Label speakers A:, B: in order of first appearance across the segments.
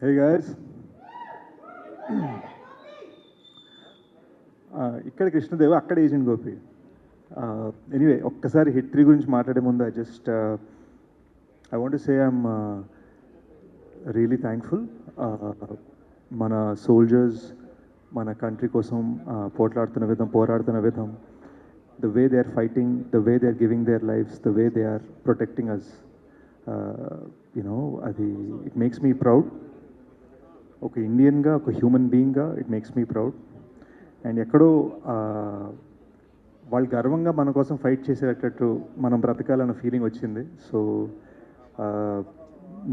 A: Hey guys, ఇక్కడ కృష్ణదేవ్, అక్కడ agent Gopi. Anyway, ఒక్కసారి హిట్ 3 గురించి మాట్లాడే ముందు I want to say I'm really thankful. మన సోల్జర్స్ మన కంట్రీ కోసం పోట్లాడుతున్న విధం, పోరాడుతున్న విధం, the way they are fighting, the way they are giving their lives, the way they are protecting us, అది it makes me proud. ఒక ఇండియన్గా, ఒక హ్యూమన్ బీయింగ్గా it makes me proud. And ఎక్కడో వాళ్ళు గర్వంగా మన కోసం ఫైట్ చేసేటట్టు మనం బ్రతకాలన్న ఫీలింగ్ వచ్చింది. సో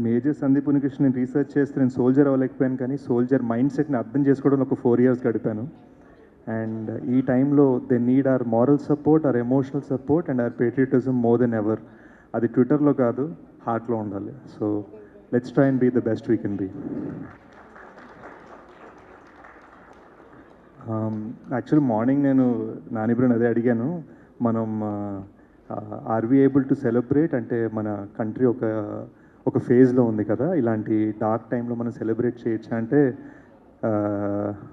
A: మేజర్ సందీప్ ఉనికృష్ణ నేను రీసెర్చ్ చేస్తే నేను సోల్జర్ అవ్వలేకపోయాను, కానీ సోల్జర్ మైండ్ సెట్ని అర్థం చేసుకోవడం ఒక 4 years గడిపాను. అండ్ ఈ టైంలో they need our moral support, our emotional support and our patriotism more than ever. అది ట్విట్టర్లో కాదు, హార్ట్లో ఉండాలి. So let's try and be the best we can be. Actually morning నేను నానిబ్రోని అదే అడిగాను, మనం are we able to celebrate, అంటే మన కంట్రీ ఒక ఫేజ్లో ఉంది కదా, ఇలాంటి డార్క్ టైంలో మనం సెలబ్రేట్ చేయొచ్చా అంటే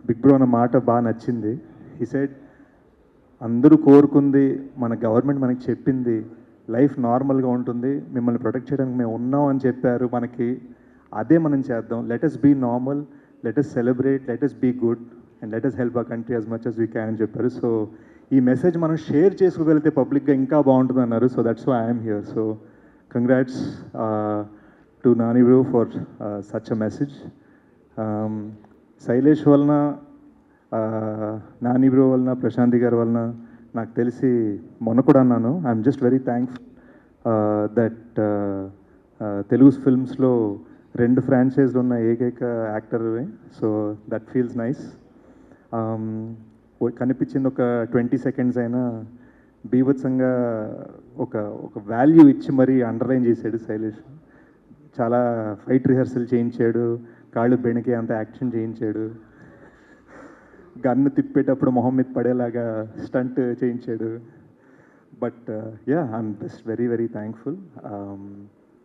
A: బిగ్ బ్రో అన్న మాట బాగా నచ్చింది. హీ సెడ్, అందరూ కోరుకుంది, మన గవర్నమెంట్ మనకి చెప్పింది లైఫ్ నార్మల్గా ఉంటుంది, మిమ్మల్ని ప్రొటెక్ట్ చేయడానికి మేము ఉన్నాం అని చెప్పారు మనకి, అదే మనం చేద్దాం. Let us be normal, let us celebrate, let us be good and let us help our country as much as we can అని చెప్పారు. సో ఈ మెసేజ్ మనం షేర్ చేసుకోగలిగితే పబ్లిక్గా ఇంకా బాగుంటుంది అన్నారు. So that's why I'm here. So congrats to Nani bro for such a message. Shailesh వలన, నాని బ్రో వలన, ప్రశాంతి గారి వలన నాకు తెలిసి మొన్న కూడా అన్నాను, I'm just very thankful that Telugu ఫిల్మ్స్లో 2 ఫ్రాంచైజ్లు ఉన్న ఏకైక యాక్టర్వే. So that feels nice. కనిపించింది ఒక 20 seconds అయినా బీభత్సంగా ఒక వాల్యూ ఇచ్చి మరీ అండర్లైన్ చేశాడు శైలేష్. చాలా ఫైట్ రిహర్సల్ చేయించాడు, కాళ్ళు బెణికే అంత యాక్షన్ చేయించాడు, గన్ను తిప్పేటప్పుడు మొహం మీద పడేలాగా స్టంట్ చేయించాడు. But I'm just very very thankful.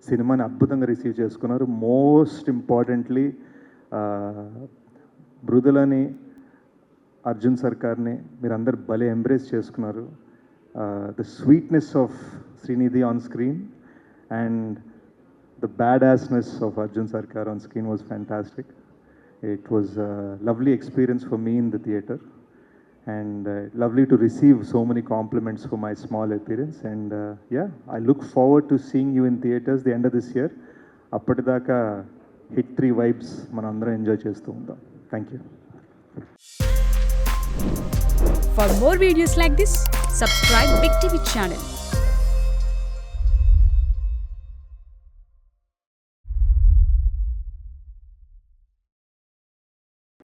A: సినిమాని అద్భుతంగా రిసీవ్ చేసుకున్నారు. మోస్ట్ ఇంపార్టెంట్లీ మృదులని, అర్జున్ సర్కార్ని మీరందరు భలే ఎంబ్రేస్ చేసుకున్నారు. The sweetness of Srinidhi on screen and the badassness of Arjun Sarkar on screen was fantastic. It was a lovely experience for me in the theatre, and lovely to receive so many compliments for my small appearance. And I look forward to seeing you in theatres the end of this year. Appadidaka hit 3 vibes manandram enjoy chestu undam. Thank you.
B: For more videos like this, subscribe Big TV channel.